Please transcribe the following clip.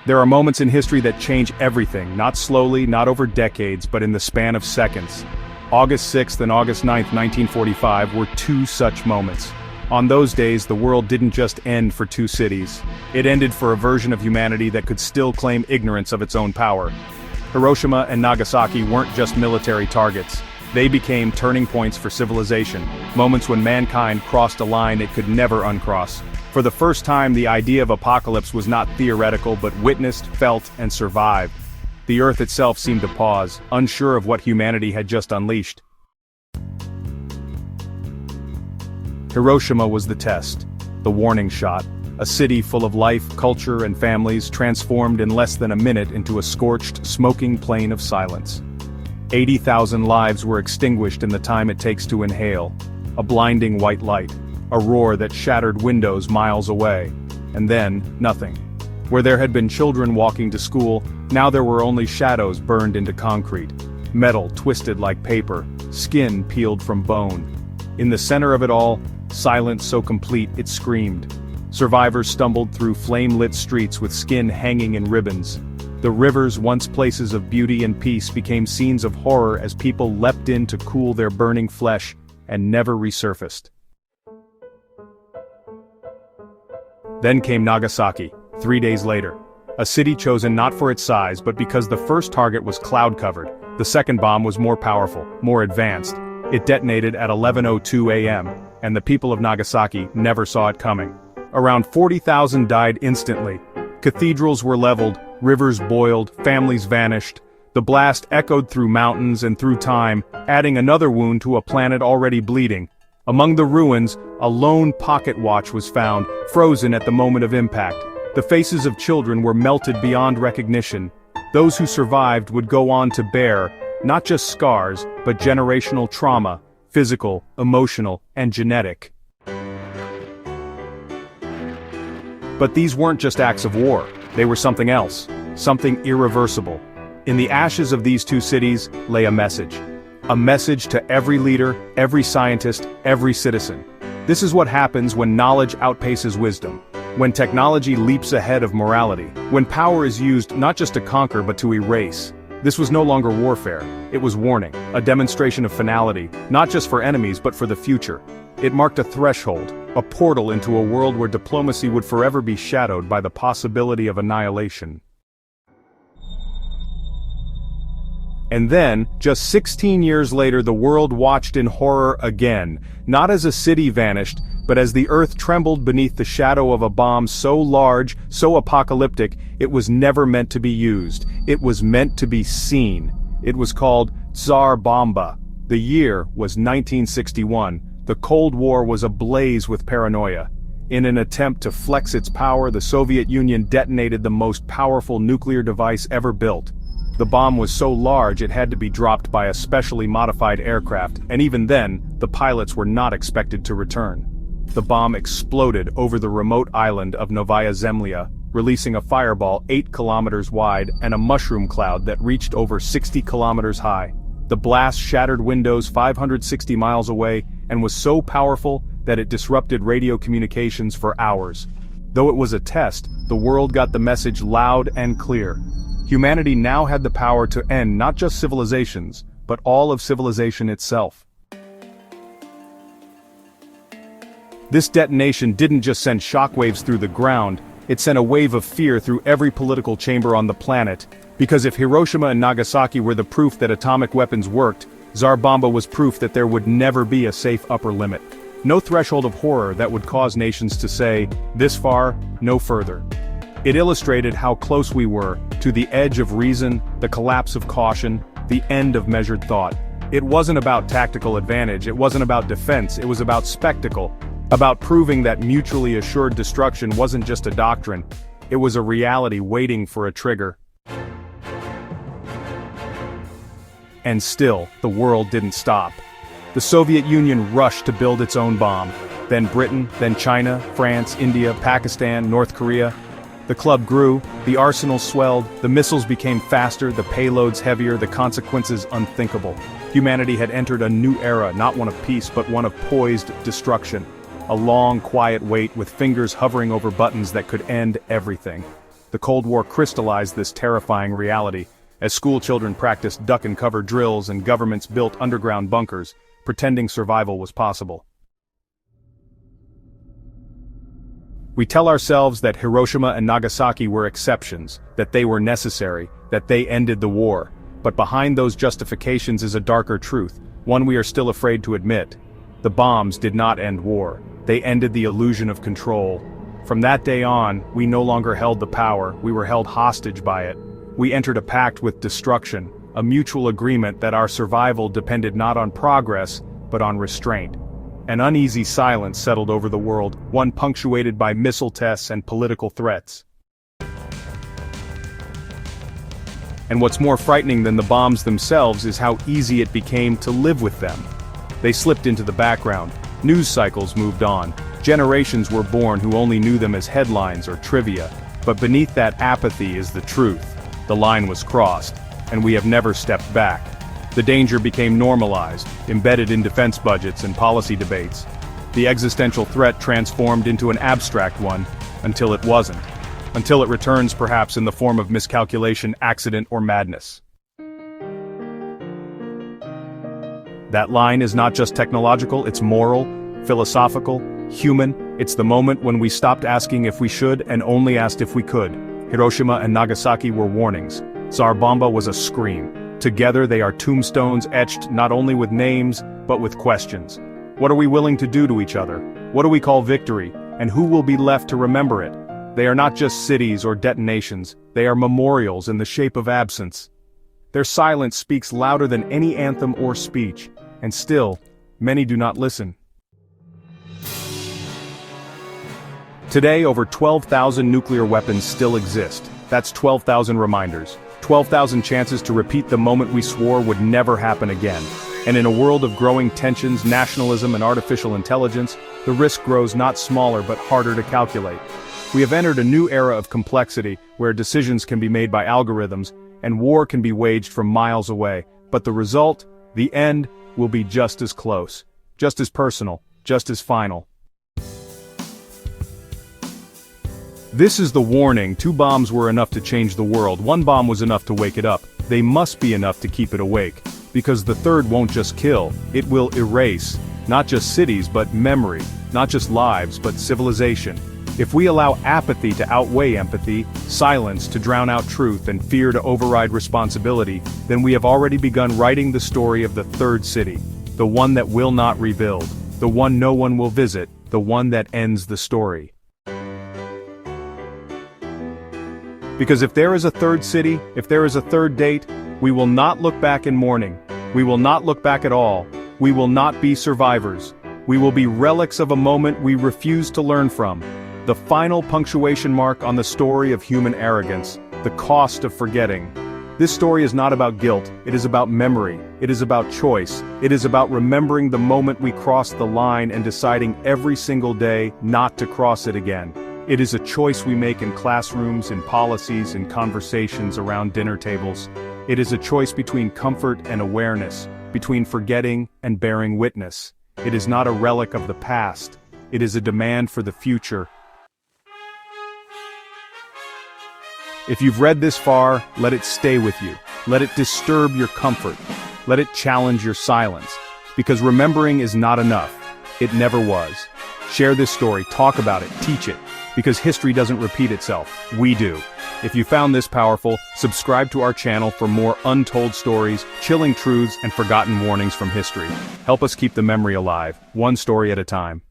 There are moments in history that change everything, not slowly, not over decades, but in the span of seconds. August 6th and August 9th, 1945 were two such moments. On those days, the world didn't just end for two cities. It ended for a version of humanity that could still claim ignorance of its own power. Hiroshima and Nagasaki weren't just military targets. They became turning points for civilization, moments when mankind crossed a line it could never uncross. For the first time, the idea of apocalypse was not theoretical but witnessed, felt, and survived. The Earth itself seemed to pause, unsure of what humanity had just unleashed. Hiroshima was the test, the warning shot. A city full of life, culture, and families transformed in less than a minute into a scorched, smoking plain of silence. 80,000 lives were extinguished in the time it takes to inhale. A blinding white light. A roar that shattered windows miles away. And then, nothing. Where there had been children walking to school, now there were only shadows burned into concrete. Metal twisted like paper, skin peeled from bone. In the center of it all, silence so complete it screamed. Survivors stumbled through flame-lit streets with skin hanging in ribbons. The rivers, once places of beauty and peace, became scenes of horror as people leapt in to cool their burning flesh and never resurfaced. Then came Nagasaki, 3 days later. A city chosen not for its size but because the first target was cloud-covered. The second bomb was more powerful, more advanced. It detonated at 11:02 a.m., and the people of Nagasaki never saw it coming. Around 40,000 died instantly. Cathedrals were leveled, rivers boiled, families vanished. The blast echoed through mountains and through time, adding another wound to a planet already bleeding. Among the ruins, a lone pocket watch was found, frozen at the moment of impact. The faces of children were melted beyond recognition. Those who survived would go on to bear, not just scars, but generational trauma, physical, emotional, and genetic. But these weren't just acts of war, they were something else, something irreversible. In the ashes of these two cities lay a message. A message to every leader, every scientist, every citizen. This is what happens when knowledge outpaces wisdom. When technology leaps ahead of morality. When power is used not just to conquer but to erase. This was no longer warfare. It was warning. A demonstration of finality, not just for enemies but for the future. It marked a threshold, a portal into a world where diplomacy would forever be shadowed by the possibility of annihilation. And then, just 16 years later, the world watched in horror again, not as a city vanished, but as the earth trembled beneath the shadow of a bomb so large, so apocalyptic, it was never meant to be used. It was meant to be seen. It was called Tsar Bomba. The year was 1961. The Cold War was ablaze with paranoia. In an attempt to flex its power, the Soviet Union detonated the most powerful nuclear device ever built. The bomb was so large it had to be dropped by a specially modified aircraft, and even then, the pilots were not expected to return. The bomb exploded over the remote island of Novaya Zemlya, releasing a fireball 8 kilometers wide and a mushroom cloud that reached over 60 kilometers high. The blast shattered windows 560 miles away and was so powerful that it disrupted radio communications for hours. Though it was a test, the world got the message loud and clear. Humanity now had the power to end not just civilizations, but all of civilization itself. This detonation didn't just send shockwaves through the ground, it sent a wave of fear through every political chamber on the planet. Because if Hiroshima and Nagasaki were the proof that atomic weapons worked, Tsar Bomba was proof that there would never be a safe upper limit. No threshold of horror that would cause nations to say, this far, no further. It illustrated how close we were to the edge of reason, the collapse of caution, the end of measured thought. It wasn't about tactical advantage, it wasn't about defense, it was about spectacle. About proving that mutually assured destruction wasn't just a doctrine, it was a reality waiting for a trigger. And still, the world didn't stop. The Soviet Union rushed to build its own bomb. Then Britain, then China, France, India, Pakistan, North Korea. The club grew, the arsenal swelled, the missiles became faster, the payloads heavier, the consequences unthinkable. Humanity had entered a new era, not one of peace but one of poised destruction. A long, quiet wait with fingers hovering over buttons that could end everything. The Cold War crystallized this terrifying reality, as school children practiced duck-and-cover drills and governments built underground bunkers, pretending survival was possible. We tell ourselves that Hiroshima and Nagasaki were exceptions, that they were necessary, that they ended the war. But behind those justifications is a darker truth, one we are still afraid to admit. The bombs did not end war. They ended the illusion of control. From that day on, we no longer held the power, we were held hostage by it. We entered a pact with destruction, a mutual agreement that our survival depended not on progress, but on restraint. An uneasy silence settled over the world, one punctuated by missile tests and political threats. And what's more frightening than the bombs themselves is how easy it became to live with them. They slipped into the background, news cycles moved on, generations were born who only knew them as headlines or trivia, but beneath that apathy is the truth. The line was crossed, and we have never stepped back. The danger became normalized, embedded in defense budgets and policy debates. The existential threat transformed into an abstract one, until it wasn't. Until it returns perhaps in the form of miscalculation, accident, or madness. That line is not just technological, it's moral, philosophical, human. It's the moment when we stopped asking if we should and only asked if we could. Hiroshima and Nagasaki were warnings. Tsar Bomba was a scream. Together they are tombstones etched not only with names, but with questions. What are we willing to do to each other? What do we call victory? And who will be left to remember it? They are not just cities or detonations, they are memorials in the shape of absence. Their silence speaks louder than any anthem or speech, and still, many do not listen. Today, over 12,000 nuclear weapons still exist. That's 12,000 reminders. 12,000 chances to repeat the moment we swore would never happen again. And in a world of growing tensions, nationalism, and artificial intelligence, the risk grows not smaller but harder to calculate. We have entered a new era of complexity, where decisions can be made by algorithms, and war can be waged from miles away. But the result, the end, will be just as close, just as personal, just as final. This is the warning. 2 bombs were enough to change the world. 1 bomb was enough to wake it up. They must be enough to keep it awake. Because the third won't just kill, it will erase. Not just cities, but memory. Not just lives, but civilization. If we allow apathy to outweigh empathy, silence to drown out truth, and fear to override responsibility, then we have already begun writing the story of the third city. The one that will not rebuild. The one no one will visit. The one that ends the story. Because if there is a third city, if there is a third date, we will not look back in mourning. We will not look back at all. We will not be survivors. We will be relics of a moment we refuse to learn from. The final punctuation mark on the story of human arrogance, the cost of forgetting. This story is not about guilt, it is about memory, it is about choice, it is about remembering the moment we crossed the line and deciding every single day not to cross it again. It is a choice we make in classrooms, in policies, in conversations around dinner tables. It is a choice between comfort and awareness, between forgetting and bearing witness. It is not a relic of the past. It is a demand for the future. If you've read this far, let it stay with you. Let it disturb your comfort. Let it challenge your silence. Because remembering is not enough. It never was. Share this story, talk about it, teach it. Because history doesn't repeat itself, we do. If you found this powerful, subscribe to our channel for more untold stories, chilling truths, and forgotten warnings from history. Help us keep the memory alive, one story at a time.